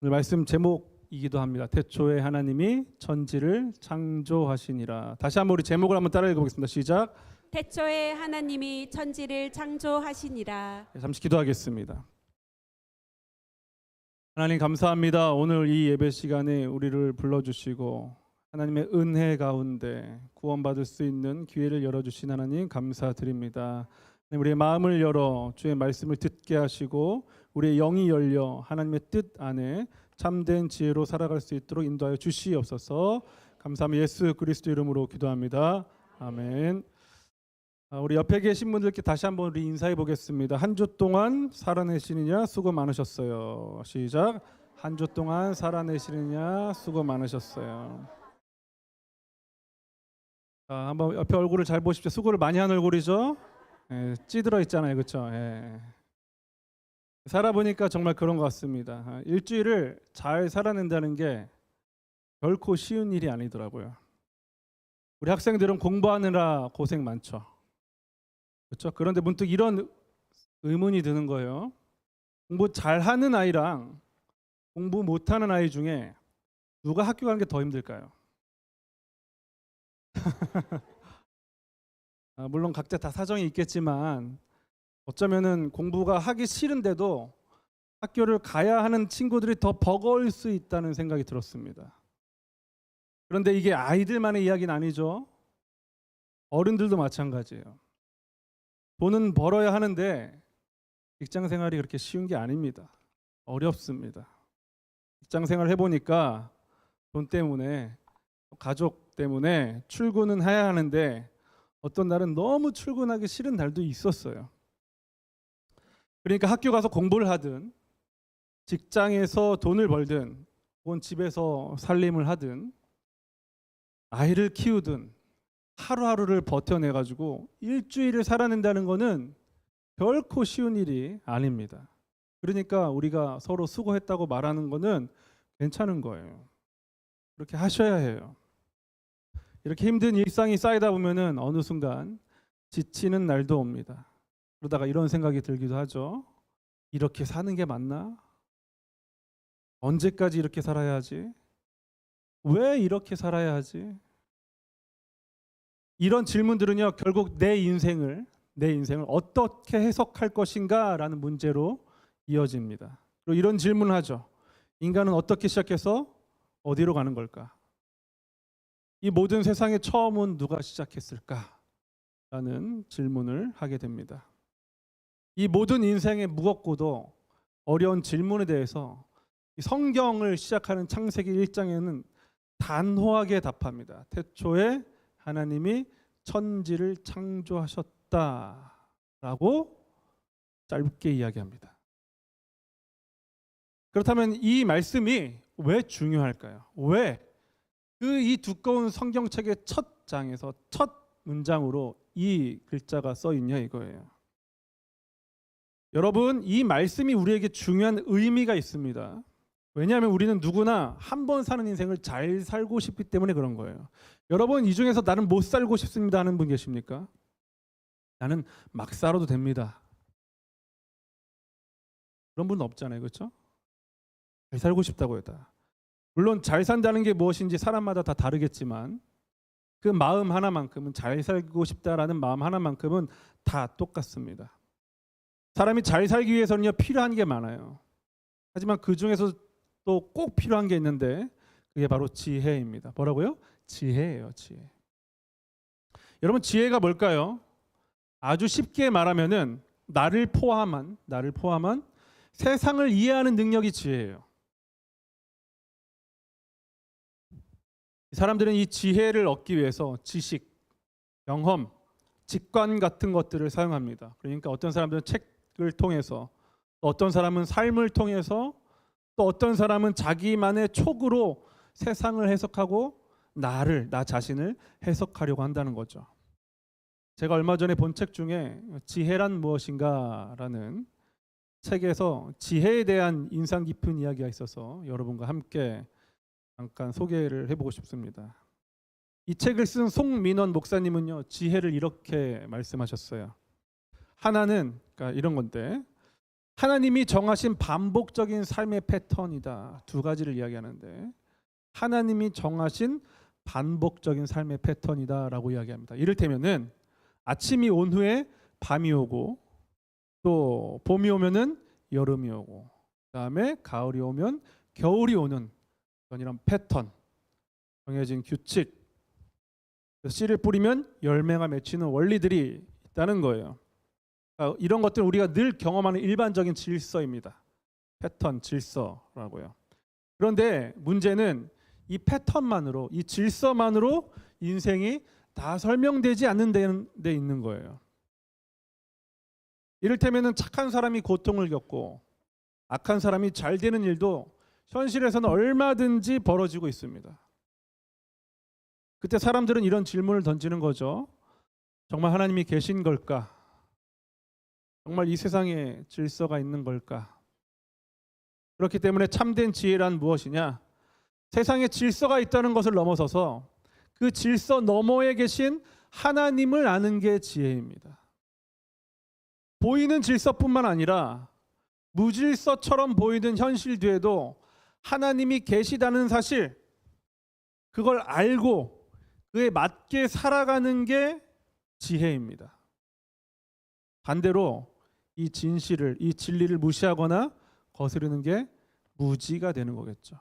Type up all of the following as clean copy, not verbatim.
오늘 말씀 제목이기도 합니다. 태초에 하나님이 천지를 창조하시니라. 다시 한번 우리 제목을 한번 따라 읽어보겠습니다. 시작. 태초에 하나님이 천지를 창조하시니라. 잠시 기도하겠습니다. 하나님 감사합니다. 오늘 이 예배 시간에 우리를 불러주시고 하나님의 은혜 가운데 구원받을 수 있는 기회를 열어주신 하나님 감사드립니다. 우리의 마음을 열어 주의 말씀을 듣게 하시고 우리의 영이 열려 하나님의 뜻 안에 참된 지혜로 살아갈 수 있도록 인도하여 주시옵소서. 감사하며 예수 그리스도 이름으로 기도합니다. 아멘. 우리 옆에 계신 분들께 다시 한번 우리 인사해 보겠습니다. 한 주 동안 살아내시느냐 수고 많으셨어요. 시작. 한 주 동안 살아내시느냐 수고 많으셨어요. 자, 한번 옆에 얼굴을 잘 보십시오. 수고를 많이 한 얼굴이죠. 찌들어 있잖아요, 그렇죠? 살아보니까 정말 그런 것 같습니다. 일주일을 잘 살아낸다는 게 결코 쉬운 일이 아니더라고요. 우리 학생들은 공부하느라 고생 많죠. 그렇죠? 그런데 문득 이런 의문이 드는 거예요. 공부 잘하는 아이랑 공부 못하는 아이 중에 누가 학교 가는 게 더 힘들까요? 물론 각자 다 사정이 있겠지만 어쩌면은 공부가 하기 싫은데도 학교를 가야 하는 친구들이 더 버거울 수 있다는 생각이 들었습니다. 그런데 이게 아이들만의 이야기는 아니죠. 어른들도 마찬가지예요. 돈은 벌어야 하는데 직장 생활이 그렇게 쉬운 게 아닙니다. 어렵습니다. 직장 생활 해보니까 돈 때문에 가족 때문에 출근은 해야 하는데 어떤 날은 너무 출근하기 싫은 날도 있었어요. 그러니까 학교 가서 공부를 하든 직장에서 돈을 벌든 혹은 집에서 살림을 하든 아이를 키우든 하루하루를 버텨내가지고 일주일을 살아낸다는 거는 결코 쉬운 일이 아닙니다. 그러니까 우리가 서로 수고했다고 말하는 거는 괜찮은 거예요. 그렇게 하셔야 해요. 이렇게 힘든 일상이 쌓이다 보면은 어느 순간 지치는 날도 옵니다. 그러다가 이런 생각이 들기도 하죠. 이렇게 사는 게 맞나? 언제까지 이렇게 살아야 하지? 왜 이렇게 살아야 하지? 이런 질문들은요, 결국 내 인생을 어떻게 해석할 것인가라는 문제로 이어집니다. 그리고 이런 질문을 하죠. 인간은 어떻게 시작해서 어디로 가는 걸까? 이 모든 세상의 처음은 누가 시작했을까? 라는 질문을 하게 됩니다. 이 모든 인생의 무겁고도 어려운 질문에 대해서 성경을 시작하는 창세기 1장에는 단호하게 답합니다. 태초에 하나님이 천지를 창조하셨다라고 짧게 이야기합니다. 그렇다면 이 말씀이 왜 중요할까요? 왜 그 이 두꺼운 성경책의 첫 장에서 첫 문장으로 이 글자가 써 있냐 이거예요. 여러분, 이 말씀이 우리에게 중요한 의미가 있습니다. 왜냐하면 우리는 누구나 한 번 사는 인생을 잘 살고 싶기 때문에 그런 거예요. 여러분, 이 중에서 나는 못 살고 싶습니다 하는 분 계십니까? 나는 막 살아도 됩니다. 그런 분은 없잖아요, 그렇죠? 잘 살고 싶다고요, 다. 물론 잘 산다는 게 무엇인지 사람마다 다 다르겠지만 그 마음 하나만큼은, 잘 살고 싶다라는 마음 하나만큼은 다 똑같습니다. 사람이 잘 살기 위해서는요, 필요한 게 많아요. 하지만 그 중에서 또 꼭 필요한 게 있는데 그게 바로 지혜입니다. 뭐라고요? 지혜예요, 지혜. 여러분, 지혜가 뭘까요? 아주 쉽게 말하면은 나를 포함한 세상을 이해하는 능력이 지혜예요. 사람들은 이 지혜를 얻기 위해서 지식, 경험, 직관 같은 것들을 사용합니다. 그러니까 어떤 사람들은 책을 통해서, 또 어떤 사람은 삶을 통해서, 또 어떤 사람은 자기만의 촉으로 세상을 해석하고 나 자신을 해석하려고 한다는 거죠. 제가 얼마 전에 본 책 중에 지혜란 무엇인가라는 책에서 지혜에 대한 인상 깊은 이야기가 있어서 여러분과 함께 잠깐 소개를 해보고 싶습니다. 이 책을 쓴 송민원 목사님은요, 지혜를 이렇게 말씀하셨어요. 하나는, 그러니까 이런 건데, 하나님이 정하신 반복적인 삶의 패턴이다. 두 가지를 이야기하는데 하나님이 정하신 반복적인 삶의 패턴이다라고 이야기합니다. 이를테면은 아침이 온 후에 밤이 오고 또 봄이 오면은 여름이 오고 그다음에 가을이 오면 겨울이 오는 이런 패턴, 정해진 규칙, 씨를 뿌리면 열매가 맺히는 원리들이 있다는 거예요. 이런 것들은 우리가 늘 경험하는 일반적인 질서입니다. 패턴, 질서라고요. 그런데 문제는 이 패턴만으로, 이 질서만으로 인생이 다 설명되지 않는 데 있는 거예요. 이를테면 착한 사람이 고통을 겪고 악한 사람이 잘 되는 일도 현실에서는 얼마든지 벌어지고 있습니다. 그때 사람들은 이런 질문을 던지는 거죠. 정말 하나님이 계신 걸까? 정말 이 세상에 질서가 있는 걸까? 그렇기 때문에 참된 지혜란 무엇이냐? 세상에 질서가 있다는 것을 넘어서서 그 질서 너머에 계신 하나님을 아는 게 지혜입니다. 보이는 질서뿐만 아니라 무질서처럼 보이는 현실 뒤에도 하나님이 계시다는 사실, 그걸 알고 그에 맞게 살아가는 게 지혜입니다. 반대로 이 진실을, 이 진리를 무시하거나 거스르는 게 무지가 되는 거겠죠.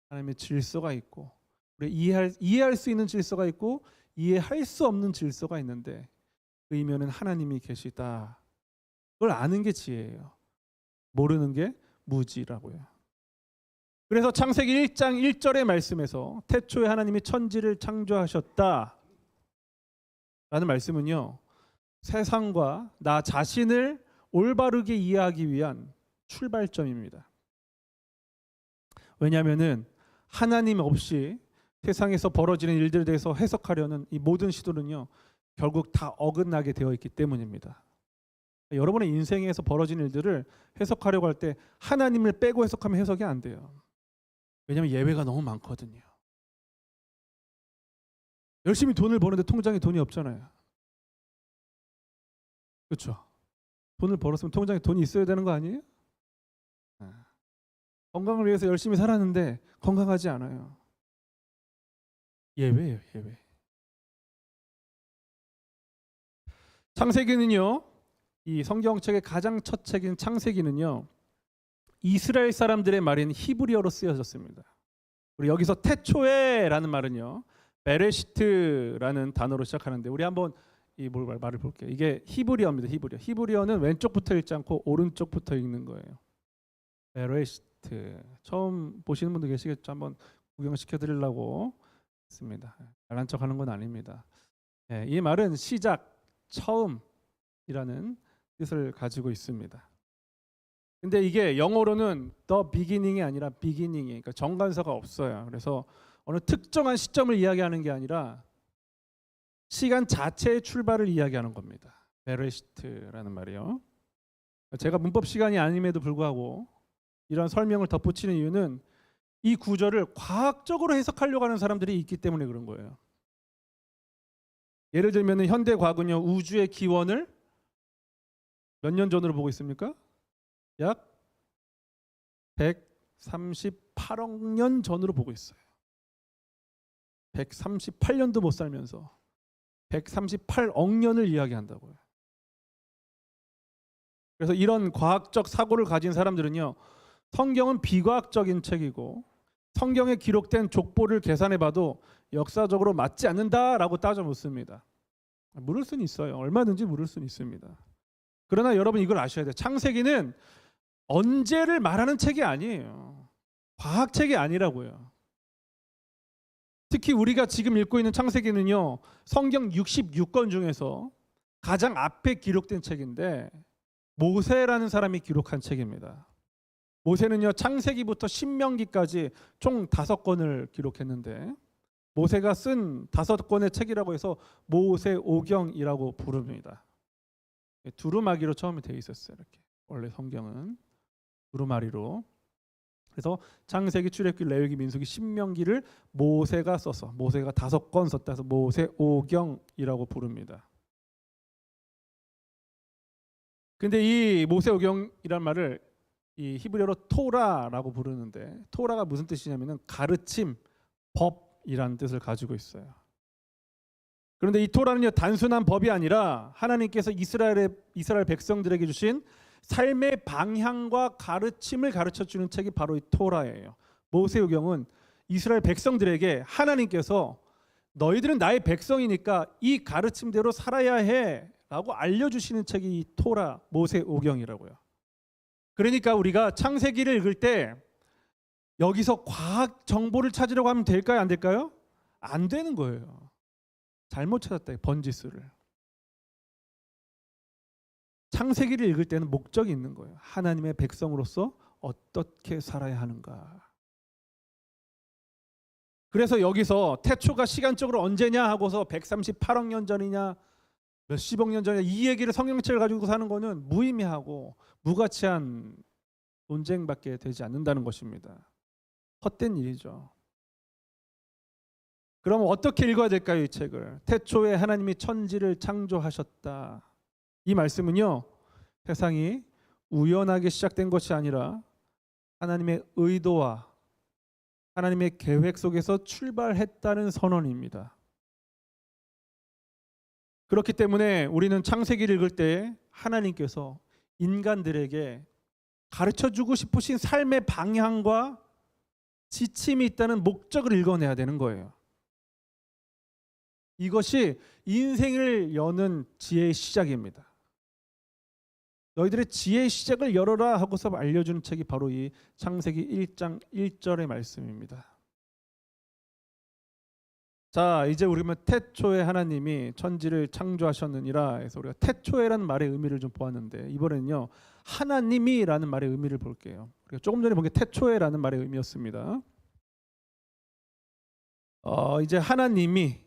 하나님의 질서가 있고 우리 이해할 수 있는 질서가 있고 이해할 수 없는 질서가 있는데 그 이면은 하나님이 계시다. 그걸 아는 게 지혜예요. 모르는 게 무지라고요. 그래서 창세기 1장 1절의 말씀에서 태초에 하나님이 천지를 창조하셨다 라는 말씀은요, 세상과 나 자신을 올바르게 이해하기 위한 출발점입니다. 왜냐하면은 하나님 없이 세상에서 벌어지는 일들에 대해서 해석하려는 이 모든 시도는요, 결국 다 어긋나게 되어 있기 때문입니다. 여러분의 인생에서 벌어지는 일들을 해석하려고 할 때 하나님을 빼고 해석하면 해석이 안 돼요. 왜냐하면 예외가 너무 많거든요. 열심히 돈을 버는데 통장에 돈이 없잖아요. 그렇죠? 돈을 벌었으면 통장에 돈이 있어야 되는 거 아니에요? 건강을 위해서 열심히 살았는데 건강하지 않아요. 예외예요, 예외. 창세기는요, 이 성경책의 가장 첫 책인 창세기는요, 이스라엘 사람들의 말인 히브리어로 쓰여졌습니다. 우리 여기서 태초에라는 말은요, 베레시트라는 단어로 시작하는데 우리 한번 이 말을 볼게요. 이게 히브리어입니다. 히브리어. 히브리어는 왼쪽부터 읽지 않고 오른쪽부터 읽는 거예요. 베레시트. 처음 보시는 분도 계시겠죠. 한번 구경시켜 드리려고 했습니다. 잘난 척하는 건 아닙니다. 네, 이 말은 시작, 처음이라는 뜻을 가지고 있습니다. 근데 이게 영어로는 the beginning이 아니라 beginning이에요. 그러니까 정관사가 없어요. 그래서 어느 특정한 시점을 이야기하는 게 아니라 시간 자체의 출발을 이야기하는 겁니다. 베레시트라는 말이요. 제가 문법 시간이 아님에도 불구하고 이런 설명을 덧붙이는 이유는 이 구절을 과학적으로 해석하려고 하는 사람들이 있기 때문에 그런 거예요. 예를 들면 현대 과학은요, 우주의 기원을 몇 년 전으로 보고 있습니까? 약 138억 년 전으로 보고 있어요. 138년도 못 살면서 138억 년을 이야기한다고요. 그래서 이런 과학적 사고를 가진 사람들은요, 성경은 비과학적인 책이고 성경에 기록된 족보를 계산해 봐도 역사적으로 맞지 않는다라고 따져 묻습니다. 물을 수는 있어요. 얼마든지 물을 수는 있습니다. 그러나 여러분 이걸 아셔야 돼요. 창세기는 언제를 말하는 책이 아니에요. 과학책이 아니라고요. 특히 우리가 지금 읽고 있는 창세기는요, 성경 66권 중에서 가장 앞에 기록된 책인데 모세라는 사람이 기록한 책입니다. 모세는요, 창세기부터 신명기까지 총 5권을 기록했는데 모세가 쓴 5권의 책이라고 해서 모세오경이라고 부릅니다. 두루마기로 처음에 되어 있었어요. 이렇게 원래 성경은 두루마리로. 그래서 창세기, 출애굽기, 레위기, 민수기, 신명기를 모세가 써서 모세가 5권 썼다 해서 모세오경이라고 부릅니다. 근데 이 모세오경이란 말을 이 히브리어로 토라라고 부르는데 토라가 무슨 뜻이냐면은 가르침, 법이라는 뜻을 가지고 있어요. 그런데 이 토라는요 단순한 법이 아니라 하나님께서 이스라엘 백성들에게 주신 삶의 방향과 가르침을 가르쳐 주는 책이 바로 이 토라예요. 모세오경은 이스라엘 백성들에게 하나님께서 너희들은 나의 백성이니까 이 가르침대로 살아야 해라고 알려주시는 책이 이 토라 모세오경이라고요. 그러니까 우리가 창세기를 읽을 때 여기서 과학 정보를 찾으려고 하면 될까요? 안 될까요? 안 되는 거예요. 잘못 찾았다. 번지수를. 창세기를 읽을 때는 목적이 있는 거예요. 하나님의 백성으로서 어떻게 살아야 하는가. 그래서 여기서 태초가 시간적으로 언제냐 하고서 138억 년 전이냐 몇십억 년 전이냐 이 얘기를 성경책을 가지고 사는 거는 무의미하고 무가치한 논쟁밖에 되지 않는다는 것입니다. 헛된 일이죠. 그럼 어떻게 읽어야 될까요? 이 책을. 태초에 하나님이 천지를 창조하셨다. 이 말씀은요. 세상이 우연하게 시작된 것이 아니라 하나님의 의도와 하나님의 계획 속에서 출발했다는 선언입니다. 그렇기 때문에 우리는 창세기를 읽을 때 하나님께서 인간들에게 가르쳐주고 싶으신 삶의 방향과 지침이 있다는 목적을 읽어내야 되는 거예요. 이것이 인생을 여는 지혜의 시작입니다. 너희들의 지혜의 시작을 열어라 하고서 알려주는 책이 바로 이 창세기 1장 1절의 말씀입니다. 자, 이제 우리는 태초에 하나님이 천지를 창조하셨느니라 해서 우리가 태초에라는 말의 의미를 좀 보았는데 이번에는요 하나님이라는 말의 의미를 볼게요. 우리가 조금 전에 본 게 태초에라는 말의 의미였습니다. 이제 하나님이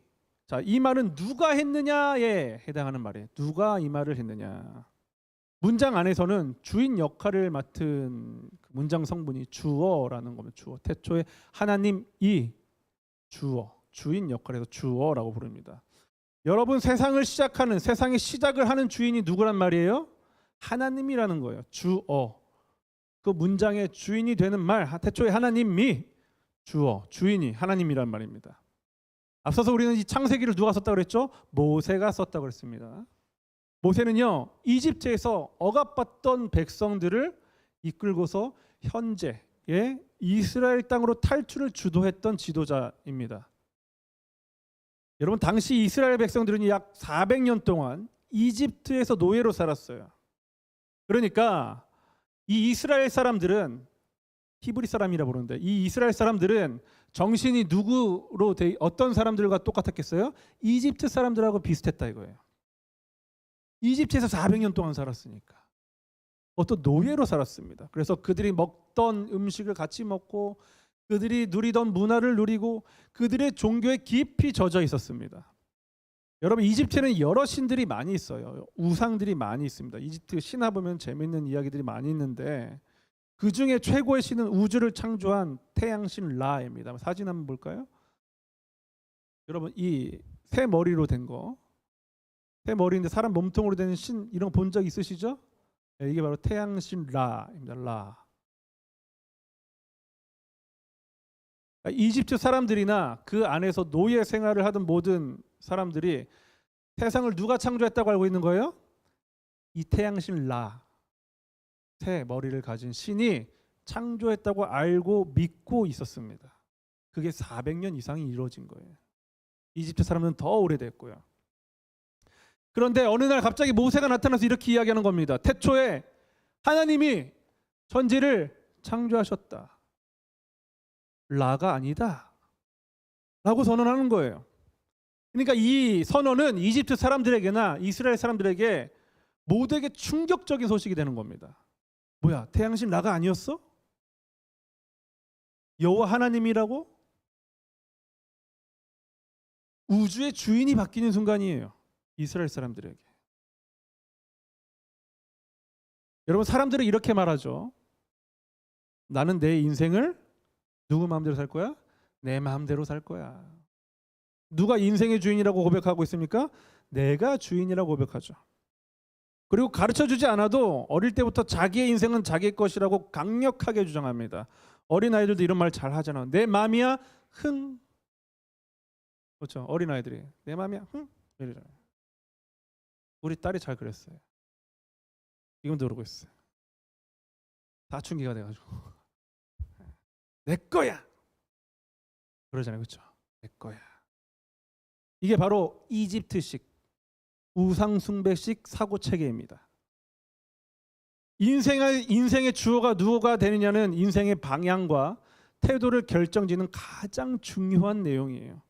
자, 이 말은 누가 했느냐에 해당하는 말이에요. 누가 이 말을 했느냐. 문장 안에서는 주인 역할을 맡은 그 문장 성분이 주어라는 겁니다. 주어. 태초에 하나님이 주어. 주인 역할에서 주어라고 부릅니다. 여러분 세상을 시작하는 세상의 시작을 하는 주인이 누구란 말이에요? 하나님이라는 거예요. 주어. 그 문장의 주인이 되는 말 태초에 하나님이 주어. 주인이 하나님이란 말입니다. 앞서서 우리는 이 창세기를 누가 썼다고 그랬죠? 모세가 썼다고 그랬습니다. 모세는요 이집트에서 억압받던 백성들을 이끌고서 현재의 이스라엘 땅으로 탈출을 주도했던 지도자입니다. 여러분 당시 이스라엘 백성들은 약 400년 동안 이집트에서 노예로 살았어요. 그러니까 이 이스라엘 사람들은 히브리 사람이라 부르는데 이 이스라엘 사람들은 정신이 누구로 어떤 사람들과 똑같았겠어요? 이집트 사람들하고 비슷했다 이거예요. 이집트에서 400년 동안 살았으니까 어떤 노예로 살았습니다. 그래서 그들이 먹던 음식을 같이 먹고 그들이 누리던 문화를 누리고 그들의 종교에 깊이 젖어 있었습니다. 여러분 이집트에는 여러 신들이 많이 있어요. 우상들이 많이 있습니다. 이집트 신화 보면 재미있는 이야기들이 많이 있는데 그 중에 최고의 신은 우주를 창조한 태양신 라입니다. 사진 한번 볼까요? 여러분 이 새 머리로 된 거, 새 머리인데 사람 몸통으로 된 신 이런 거 본 적 있으시죠? 네, 이게 바로 태양신 라입니다. 라. 이집트 사람들이나 그 안에서 노예 생활을 하던 모든 사람들이 세상을 누가 창조했다고 알고 있는 거예요? 이 태양신 라, 새 머리를 가진 신이 창조했다고 알고 믿고 있었습니다. 그게 400년 이상이 이루어진 거예요. 이집트 사람은 더 오래됐고요. 그런데 어느 날 갑자기 모세가 나타나서 이렇게 이야기하는 겁니다. 태초에 하나님이 천지를 창조하셨다. 라가 아니다. 라고 선언하는 거예요. 그러니까 이 선언은 이집트 사람들에게나 이스라엘 사람들에게 모두에게 충격적인 소식이 되는 겁니다. 뭐야, 태양신 라가 아니었어? 여호와 하나님이라고? 우주의 주인이 바뀌는 순간이에요. 이스라엘 사람들에게. 여러분 사람들은 이렇게 말하죠. 나는 내 인생을 누구 마음대로 살 거야? 내 마음대로 살 거야. 누가 인생의 주인이라고 고백하고 있습니까? 내가 주인이라고 고백하죠. 그리고 가르쳐주지 않아도 어릴 때부터 자기의 인생은 자기 것이라고 강력하게 주장합니다. 어린아이들도 이런 말 잘 하잖아. 내 맘이야 흥. 그렇죠. 어린아이들이 내 맘이야 흥 이러잖아요. 우리 딸이 잘 그랬어요. 지금도 그러고 있어요. 사춘기가 돼가지고 내 거야 그러잖아요. 그렇죠. 내 거야. 이게 바로 이집트식 우상숭배식 사고 체계입니다. 인생의 주어가 누가 되느냐는 인생의 방향과 태도를 결정짓는 가장 중요한 내용이에요.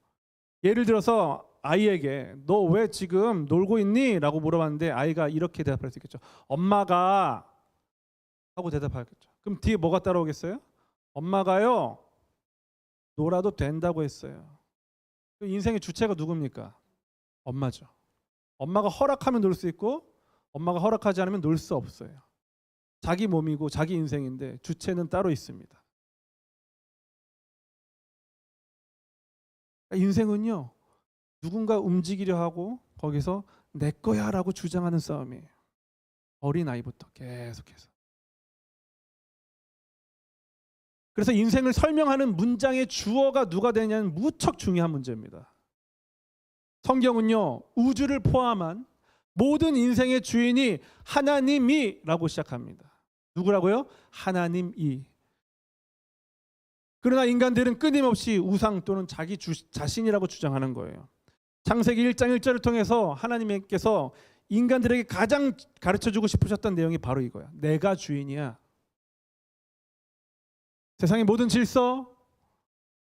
예를 들어서 아이에게 너 왜 지금 놀고 있니? 라고 물어봤는데 아이가 이렇게 대답할 수 있겠죠. 엄마가 하고 대답하겠죠. 그럼 뒤에 뭐가 따라오겠어요? 엄마가요 놀아도 된다고 했어요. 인생의 주체가 누굽니까? 엄마죠. 엄마가 허락하면 놀 수 있고 엄마가 허락하지 않으면 놀 수 없어요. 자기 몸이고 자기 인생인데 주체는 따로 있습니다. 인생은요 누군가 움직이려 하고 거기서 내 거야 라고 주장하는 싸움이에요. 어린아이부터 계속해서. 그래서 인생을 설명하는 문장의 주어가 누가 되냐는 무척 중요한 문제입니다. 성경은요 우주를 포함한 모든 인생의 주인이 하나님이라고 시작합니다. 누구라고요? 하나님이. 그러나 인간들은 끊임없이 우상 또는 자기 자신이라고 주장하는 거예요. 창세기 1장 1절을 통해서 하나님께서 인간들에게 가장 가르쳐주고 싶으셨던 내용이 바로 이거야. 내가 주인이야. 세상의 모든 질서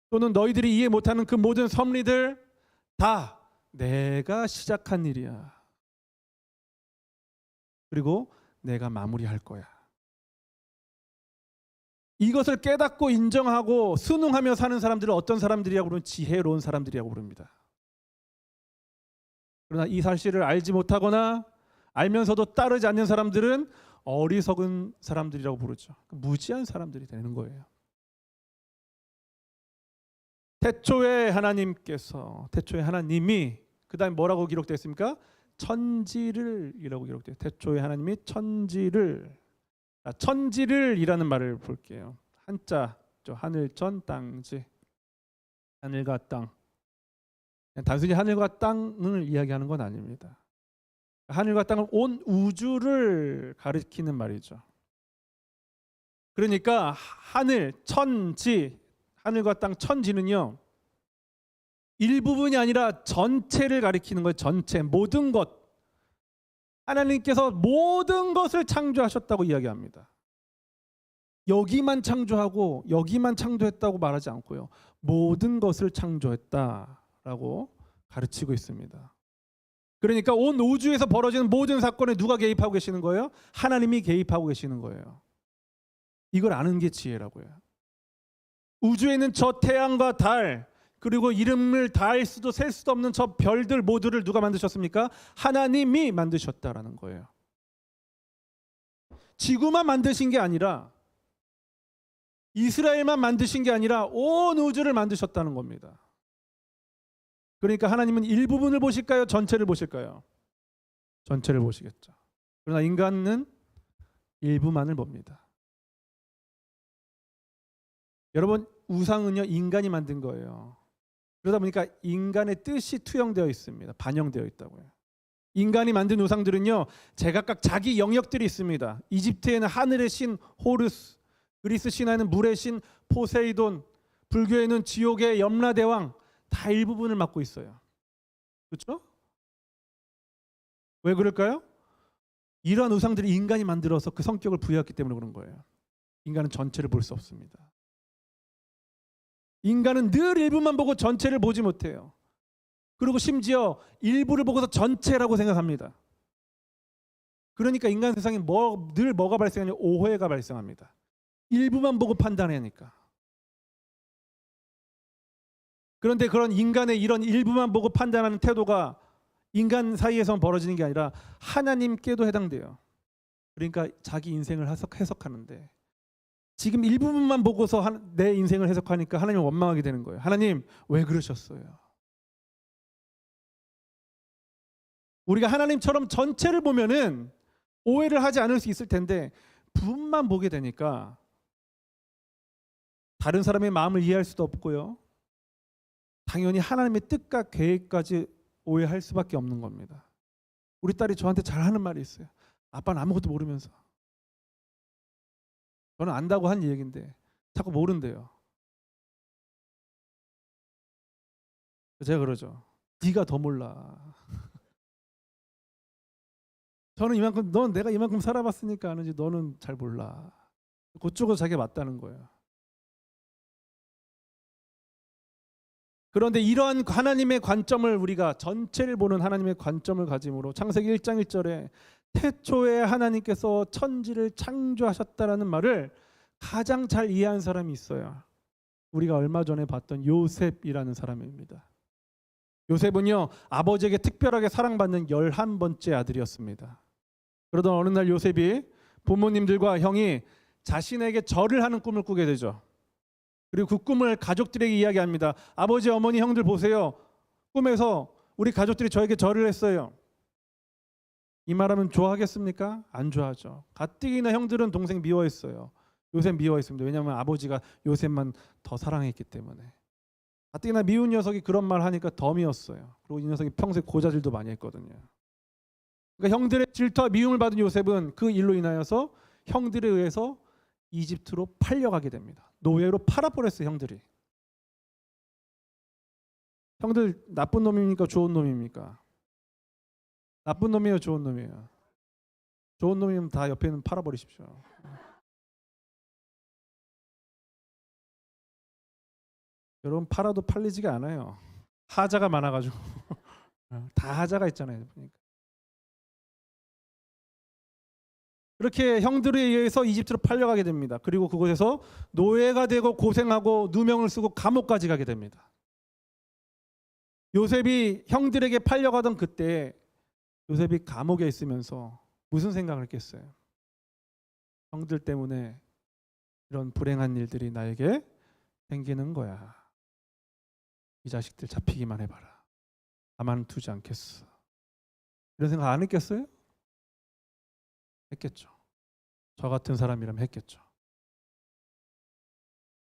또는 너희들이 이해 못하는 그 모든 섭리들 다 내가 시작한 일이야. 그리고 내가 마무리할 거야. 이것을 깨닫고 인정하고 순응하며 사는 사람들을 어떤 사람들이라고 부르면 지혜로운 사람들이라고 부릅니다. 그러나 이 사실을 알지 못하거나 알면서도 따르지 않는 사람들은 어리석은 사람들이라고 부르죠. 무지한 사람들이 되는 거예요. 태초에 하나님이 그 다음에 뭐라고 기록되어 있습니까? 천지를이라고 기록돼요. 태초에 하나님이 천지를 이라는 말을 볼게요. 한자 하늘천 땅지. 하늘과 땅. 단순히 하늘과 땅을 이야기하는 건 아닙니다. 하늘과 땅은 온 우주를 가리키는 말이죠. 그러니까 하늘, 천지, 하늘과 땅, 천지는요 일부분이 아니라 전체를 가리키는 거예요. 전체, 모든 것. 하나님께서 모든 것을 창조하셨다고 이야기합니다. 여기만 창조하고 여기만 창조했다고 말하지 않고요. 모든 것을 창조했다라고 가르치고 있습니다. 그러니까 온 우주에서 벌어지는 모든 사건에 누가 개입하고 계시는 거예요? 하나님이 개입하고 계시는 거예요. 이걸 아는 게 지혜라고요. 우주에 있는 저 태양과 달 그리고 이름을 다할 수도 셀 수도 없는 저 별들 모두를 누가 만드셨습니까? 하나님이 만드셨다라는 거예요. 지구만 만드신 게 아니라 이스라엘만 만드신 게 아니라 온 우주를 만드셨다는 겁니다. 그러니까 하나님은 일부분을 보실까요? 전체를 보실까요? 전체를 보시겠죠. 그러나 인간은 일부만을 봅니다. 여러분 우상은요 인간이 만든 거예요. 그러다 보니까 인간의 뜻이 투영되어 있습니다. 반영되어 있다고요. 인간이 만든 우상들은요 제각각 자기 영역들이 있습니다. 이집트에는 하늘의 신 호르스, 그리스 신화에는 물의 신 포세이돈, 불교에는 지옥의 염라대왕 다 일부분을 맡고 있어요. 그렇죠? 왜 그럴까요? 이러한 우상들이 인간이 만들어서 그 성격을 부여했기 때문에 그런 거예요. 인간은 전체를 볼 수 없습니다. 인간은 늘 일부만 보고 전체를 보지 못해요. 그리고 심지어 일부를 보고서 전체라고 생각합니다. 그러니까 인간 세상에 늘 뭐가 발생하냐면 오해가 발생합니다. 일부만 보고 판단하니까. 그런데 그런 인간의 이런 일부만 보고 판단하는 태도가 인간 사이에서 벌어지는 게 아니라 하나님께도 해당돼요. 그러니까 자기 인생을 해석하는데 지금 일부분만 보고서 내 인생을 해석하니까 하나님을 원망하게 되는 거예요. 하나님 왜 그러셨어요? 우리가 하나님처럼 전체를 보면은 오해를 하지 않을 수 있을 텐데 부분만 보게 되니까 다른 사람의 마음을 이해할 수도 없고요. 당연히 하나님의 뜻과 계획까지 오해할 수밖에 없는 겁니다. 우리 딸이 저한테 잘하는 말이 있어요. 아빠는 아무것도 모르면서. 저는 안다고 한 얘기인데 자꾸 모른대요. 제가 그러죠. 네가 더 몰라. 저는 이만큼, 내가 이만큼 살아봤으니까 아는지 너는 잘 몰라. 그쪽으로 자기가 맞다는 거예요. 그런데 이러한 하나님의 관점을, 우리가 전체를 보는 하나님의 관점을 가짐으로 창세기 1장 1절에 태초에 하나님께서 천지를 창조하셨다라는 말을 가장 잘 이해한 사람이 있어요. 우리가 얼마 전에 봤던 요셉이라는 사람입니다. 요셉은요, 아버지에게 특별하게 사랑받는 11번째 아들이었습니다. 그러던 어느 날 요셉이 부모님들과 형이 자신에게 절을 하는 꿈을 꾸게 되죠. 그리고 그 꿈을 가족들에게 이야기합니다. 아버지, 어머니, 형들 보세요. 꿈에서 우리 가족들이 저에게 절을 했어요. 이 말하면 좋아하겠습니까? 안 좋아하죠. 가뜩이나 형들은 동생 미워했어요. 요셉 미워했습니다. 왜냐하면 아버지가 요셉만 더 사랑했기 때문에. 가뜩이나 미운 녀석이 그런 말 하니까 더 미웠어요. 그리고 이 녀석이 평소에 고자질도 많이 했거든요. 그러니까 형들의 질투와 미움을 받은 요셉은 그 일로 인하여서 형들에 의해서 이집트로 팔려가게 됩니다. 노예로 팔아버렸어요. 형들이. 형들 나쁜 놈입니까? 좋은 놈입니까? 나쁜 놈이에요? 좋은 놈이에요? 좋은 놈이면 다 옆에 있는 팔아버리십시오. 여러분, 팔아도 팔리지가 않아요. 하자가 많아가지고. 다 하자가 있잖아요. 보니까. 그렇게 형들에 의해서 이집트로 팔려가게 됩니다. 그리고 그곳에서 노예가 되고 고생하고 누명을 쓰고 감옥까지 가게 됩니다. 요셉이 형들에게 팔려가던 그때 요셉이 감옥에 있으면서 무슨 생각을 했겠어요? 형들 때문에 이런 불행한 일들이 나에게 생기는 거야. 이 자식들 잡히기만 해봐라. 가만두지 않겠어. 이런 생각 안 했겠어요? 했겠죠. 저 같은 사람이라면 했겠죠.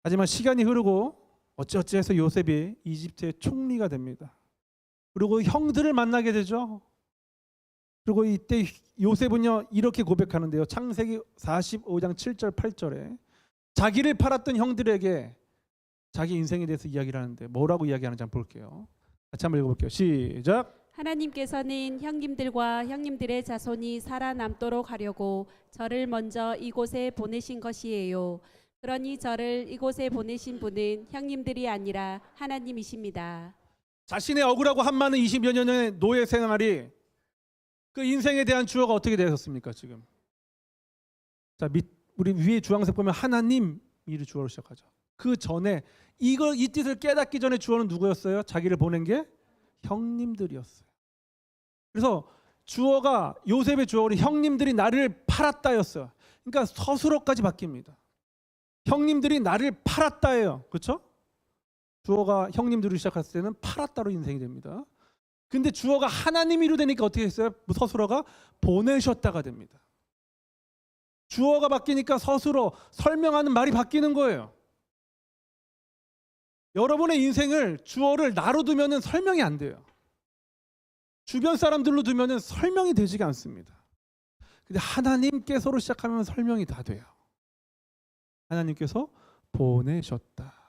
하지만 시간이 흐르고 어찌어찌해서 요셉이 이집트의 총리가 됩니다. 그리고 형들을 만나게 되죠. 그리고 이때 요셉은요 이렇게 고백하는데요. 창세기 45장 7절 8절에 자기를 팔았던 형들에게 자기 인생에 대해서 이야기를 하는데 뭐라고 이야기하는지 한번 볼게요. 같이 한번 읽어볼게요. 시작. 하나님께서는 형님들과 형님들의 자손이 살아남도록 하려고 저를 먼저 이곳에 보내신 것이에요. 그러니 저를 이곳에 보내신 분은 형님들이 아니라 하나님이십니다. 자신의 억울하고 한많은 20여 년의 노예 생활이 그 인생에 대한 주어가 어떻게 되었습니까? 지금 자, 우리 위에 주황색 보면 하나님이 주어로 시작하죠. 그 전에 이 뜻을 깨닫기 전에 주어는 누구였어요? 자기를 보낸 게 형님들이었어요. 그래서 주어가 요셉의 주어로 형님들이 나를 팔았다였어요. 그러니까 서술어까지 바뀝니다. 형님들이 나를 팔았다예요. 그렇죠? 주어가 형님들로 시작했을 때는 팔았다로 인생이 됩니다. 근데 주어가 하나님이로 되니까 어떻게 했어요? 서술어가 보내셨다가 됩니다. 주어가 바뀌니까 서술어 설명하는 말이 바뀌는 거예요. 여러분의 인생을 주어를 나로 두면은 설명이 안 돼요. 주변 사람들로 두면은 설명이 되지가 않습니다. 근데 하나님께서로 시작하면 설명이 다 돼요. 하나님께서 보내셨다.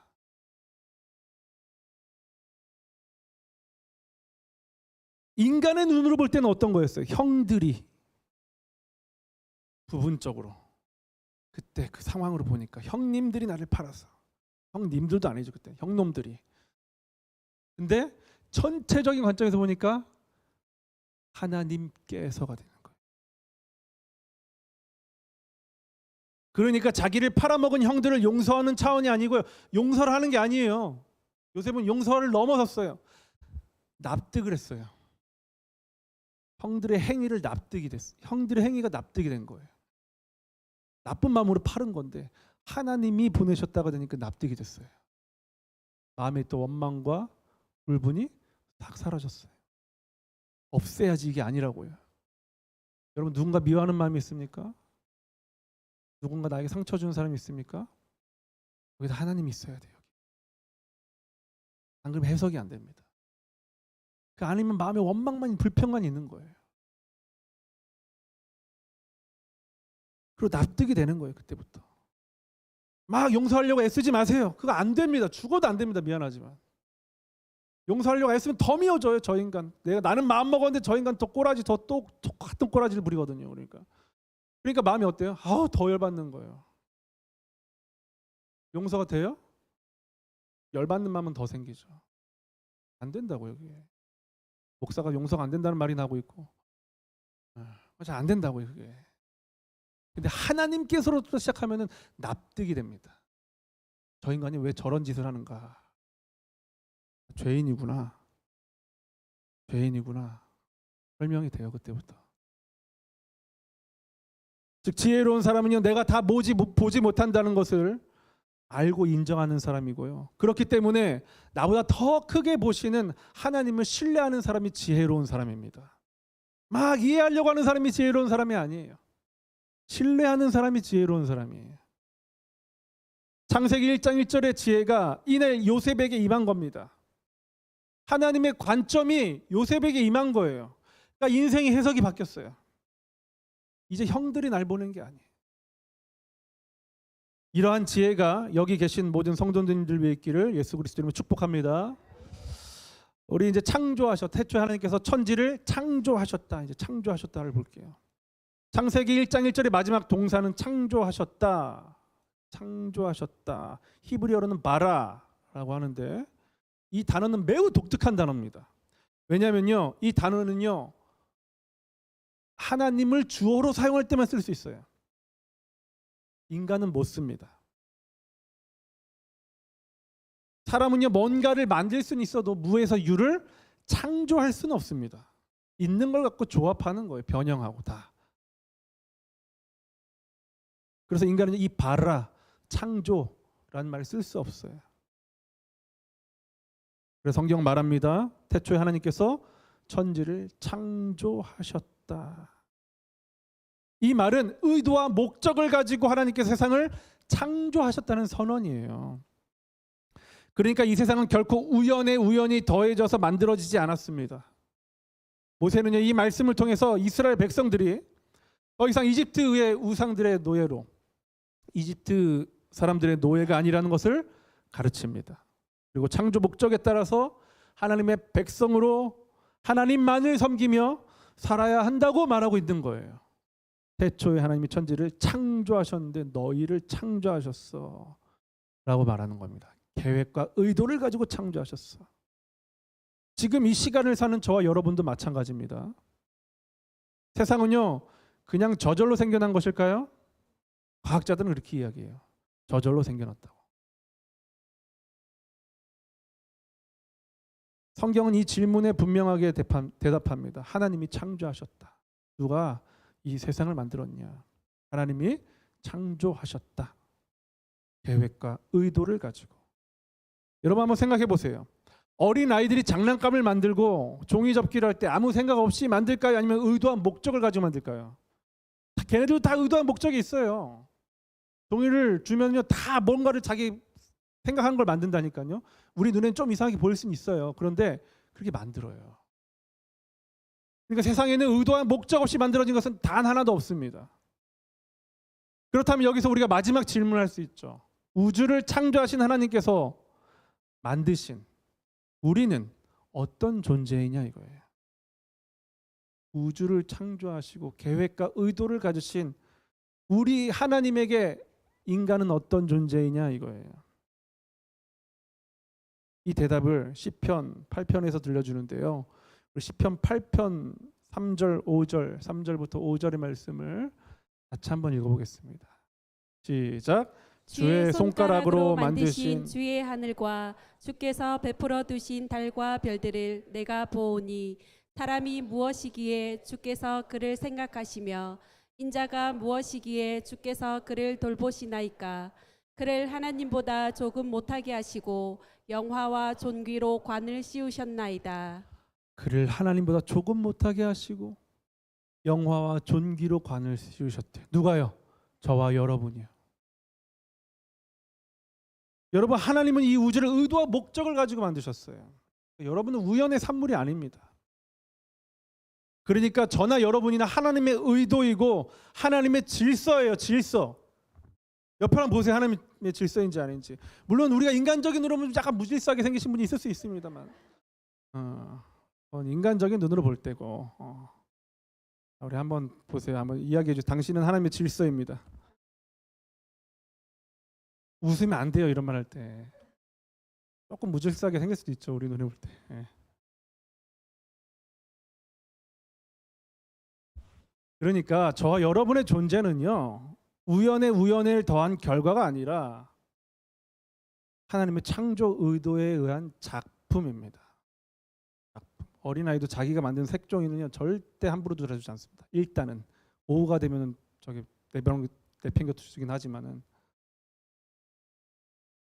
인간의 눈으로 볼 때는 어떤 거였어요? 형들이 부분적으로 그때 그 상황으로 보니까 형님들이 나를 팔아서, 형님들도 아니죠 그때, 형놈들이. 근데 전체적인 관점에서 보니까 하나님께서가 되는 거예요. 그러니까 자기를 팔아먹은 형들을 용서하는 차원이 아니고요, 용서를 하는 게 아니에요. 요셉은 용서를 넘어섰어요. 납득을 했어요. 형들의 행위를 납득이 됐어요. 형들의 행위가 납득이 된 거예요. 나쁜 마음으로 팔은 건데 하나님이 보내셨다가 되니까 납득이 됐어요. 마음에 또 원망과 울분이 딱 사라졌어요. 없애야지 이게 아니라고요. 여러분 누군가 미워하는 마음이 있습니까? 누군가 나에게 상처 주는 사람이 있습니까? 여기다 하나님이 있어야 돼요. 안 그러면 해석이 안 됩니다. 그 아니면 마음에 원망만 불평만 있는 거예요. 그리고 납득이 되는 거예요. 그때부터 막 용서하려고 애쓰지 마세요. 그거 안 됩니다. 죽어도 안 됩니다. 미안하지만 용서하려고 애쓰면 더 미워져요. 저 인간. 나는 마음 먹었는데 저 인간 더 꼬라지 더 똑같은 꼬라지를 부리거든요. 그러니까 마음이 어때요? 아우 더 열받는 거예요. 용서가 돼요? 열받는 마음은 더 생기죠. 안 된다고요. 그게. 목사가 용서가 안 된다는 말이 나오고 있고 잘 안 된다고요. 그게. 근데 하나님께서로부터 시작하면은 납득이 됩니다. 저 인간이 왜 저런 짓을 하는가? 죄인이구나. 설명이 돼요. 그때부터. 즉 지혜로운 사람은요, 내가 다 보지 못한다는 것을 알고 인정하는 사람이고요. 그렇기 때문에 나보다 더 크게 보시는 하나님을 신뢰하는 사람이 지혜로운 사람입니다. 막 이해하려고 하는 사람이 지혜로운 사람이 아니에요. 신뢰하는 사람이 지혜로운 사람이에요. 창세기 1장 1절의 지혜가 이내 요셉에게 임한 겁니다. 하나님의 관점이 요셉에게 임한 거예요. 그러니까 인생의 해석이 바뀌었어요. 이제 형들이 날 보는 게 아니에요. 이러한 지혜가 여기 계신 모든 성도님들 위해 있기를 예수 그리스도 이름으로 축복합니다. 우리 이제 태초에 하나님께서 천지를 창조하셨다. 이제 창조하셨다를 볼게요. 창세기 1장 1절의 마지막 동사는 창조하셨다. 히브리어로는 바라라고 하는데 이 단어는 매우 독특한 단어입니다. 왜냐하면요, 이 단어는요 하나님을 주어로 사용할 때만 쓸 수 있어요. 인간은 못 씁니다. 사람은요 뭔가를 만들 수는 있어도 무에서 유를 창조할 수는 없습니다. 있는 걸 갖고 조합하는 거예요. 변형하고 다. 그래서 인간은 이 바라, 창조라는 말을 쓸 수 없어요. 그래서 성경 말합니다. 태초에 하나님께서 천지를 창조하셨다. 이 말은 의도와 목적을 가지고 하나님께서 세상을 창조하셨다는 선언이에요. 그러니까 이 세상은 결코 우연에 우연히 더해져서 만들어지지 않았습니다. 모세는요 이 말씀을 통해서 이스라엘 백성들이 더 이상 이집트의 우상들의 노예로, 이집트 사람들의 노예가 아니라는 것을 가르칩니다. 그리고 창조 목적에 따라서 하나님의 백성으로 하나님만을 섬기며 살아야 한다고 말하고 있는 거예요. 태초에 하나님이 천지를 창조하셨는데 너희를 창조하셨어 라고 말하는 겁니다. 계획과 의도를 가지고 창조하셨어. 지금 이 시간을 사는 저와 여러분도 마찬가지입니다. 세상은요 그냥 저절로 생겨난 것일까요? 과학자들은 그렇게 이야기해요. 저절로 생겨났다고. 성경은 이 질문에 분명하게 대답합니다. 하나님이 창조하셨다. 누가 이 세상을 만들었냐? 하나님이 창조하셨다. 계획과 의도를 가지고. 여러분 한번 생각해 보세요. 어린 아이들이 장난감을 만들고 종이 접기를 할 때 아무 생각 없이 만들까요? 아니면 의도한 목적을 가지고 만들까요? 걔네들도 다 의도한 목적이 있어요. 종이를 주면요 다 뭔가를 자기 생각한 걸 만든다니까요. 우리 눈엔 좀 이상하게 보일 수는 있어요. 그런데 그렇게 만들어요. 그러니까 세상에는 의도한 목적 없이 만들어진 것은 단 하나도 없습니다. 그렇다면 여기서 우리가 마지막 질문을 할 수 있죠. 우주를 창조하신 하나님께서 만드신 우리는 어떤 존재이냐 이거예요. 우주를 창조하시고 계획과 의도를 가지신 우리 하나님에게 인간은 어떤 존재이냐 이거예요. 이 대답을 시편 8편에서 들려주는데요. 시편 8편 3절 5절 3절부터 5절의 말씀을 같이 한번 읽어보겠습니다. 시작. 주의 손가락으로 만드신 주의 하늘과 주께서 베풀어 두신 달과 별들을 내가 보오니 사람이 무엇이기에 주께서 그를 생각하시며 인자가 무엇이기에 주께서 그를 돌보시나이까. 그를 하나님보다 조금 못하게 하시고 영화와 존귀로 관을 씌우셨나이다. 그를 하나님보다 조금 못하게 하시고 영화와 존귀로 관을 씌우셨대. 누가요? 저와 여러분이요. 여러분, 하나님은 이 우주를 의도와 목적을 가지고 만드셨어요. 여러분은 우연의 산물이 아닙니다. 그러니까 저나 여러분이나 하나님의 의도이고 하나님의 질서예요. 질서. 옆에 한번 보세요. 하나님의 질서인지 아닌지. 물론 우리가 인간적인 눈으로 보면 약간 무질서하게 생기신 분이 있을 수 있습니다만 인간적인 눈으로 볼 때고 우리 한번 보세요. 한번 이야기해 주세요. 당신은 하나님의 질서입니다. 웃으면 안 돼요. 이런 말 할 때. 조금 무질서하게 생길 수도 있죠. 우리 눈에 볼 때. 예. 그러니까 저와 여러분의 존재는요, 우연을 더한 결과가 아니라 하나님의 창조 의도에 의한 작품입니다. 작품. 어린아이도 자기가 만든 색종이는요 절대 함부로 들어주지 않습니다. 일단은 오후가 되면은 저기 내팽겨 주긴 하지만은.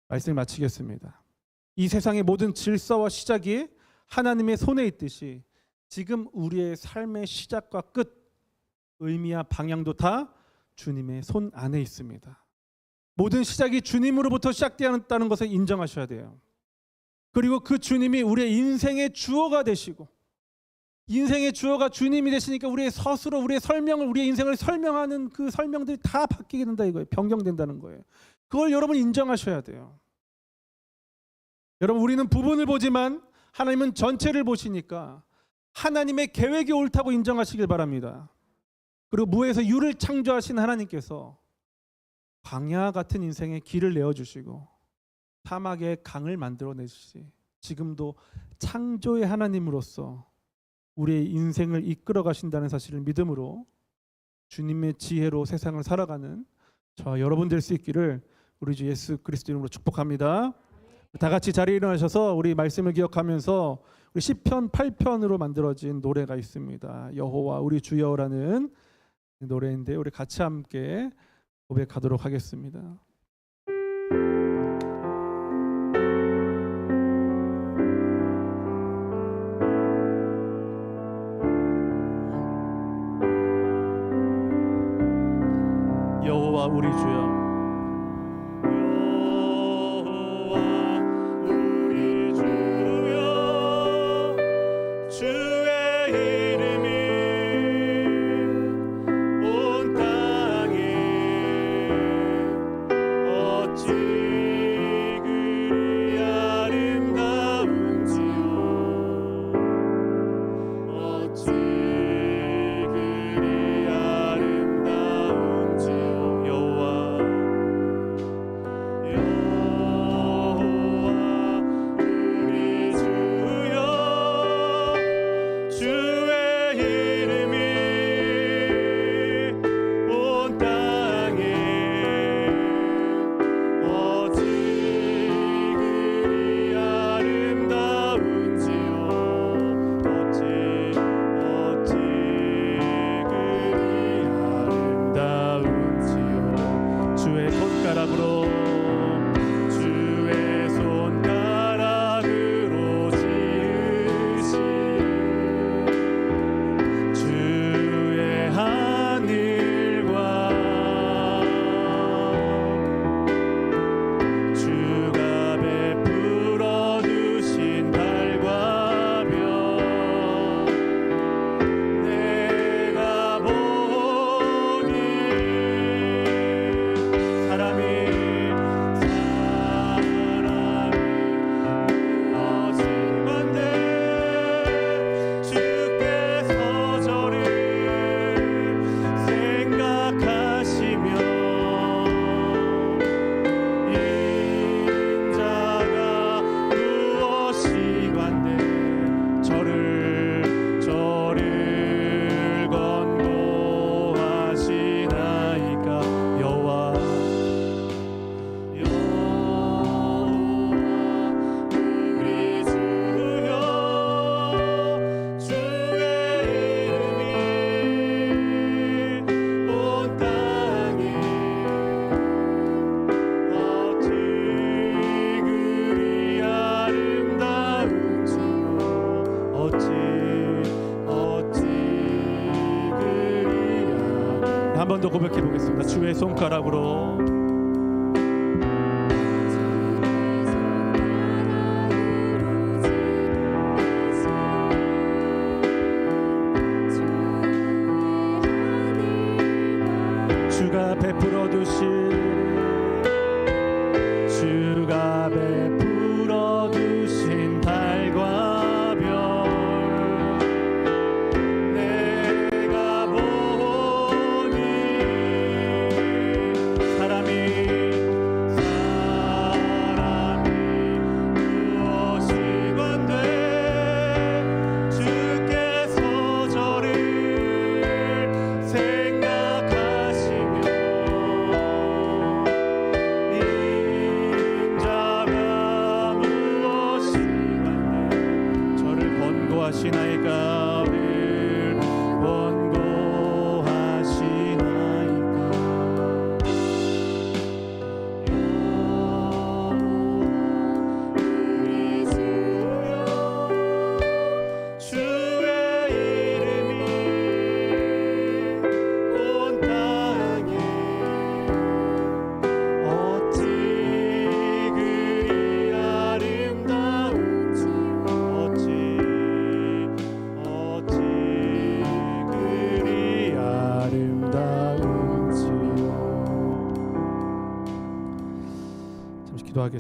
말씀을 마치겠습니다. 이 세상의 모든 질서와 시작이 하나님의 손에 있듯이 지금 우리의 삶의 시작과 끝, 의미와 방향도 다 주님의 손 안에 있습니다. 모든 시작이 주님으로부터 시작되었다는 것을 인정하셔야 돼요. 그리고 그 주님이 우리의 인생의 주어가 되시고, 인생의 주어가 주님이 되시니까 우리의 서술어, 우리의 설명을, 우리의 인생을 설명하는 그 설명들이 다 바뀌게 된다 이거예요. 변경된다는 거예요. 그걸 여러분 인정하셔야 돼요. 여러분, 우리는 부분을 보지만 하나님은 전체를 보시니까 하나님의 계획이 옳다고 인정하시길 바랍니다. 그리고 무에서 유를 창조하신 하나님께서 광야 같은 인생의 길을 내어주시고 사막의 강을 만들어내시지, 지금도 창조의 하나님으로서 우리의 인생을 이끌어 가신다는 사실을 믿음으로 주님의 지혜로 세상을 살아가는 저와 여러분 될 수 있기를 우리 주 예수 그리스도 이름으로 축복합니다. 다 같이 자리에 일어나셔서 우리 말씀을 기억하면서 우리 시편 8편으로 만들어진 노래가 있습니다. 여호와 우리 주여라는 노래인데 우리 같이 함께 고백하도록 하겠습니다. 여호와 우리 주여, 고백해 보겠습니다. 주의 손가락으로 주가 베풀어 두신 달과 별 내가 보니 사람이 무엇이건대 주께서 저를 생각하시며 인자가 무엇이건대 저를 권고하시나이까 우리를 권고하시나이까 우리 주여 주의 이름이 온 땅에 어찌 그리 아름다운지 어찌 그리 아름다운지 잠시 기도하겠습니다.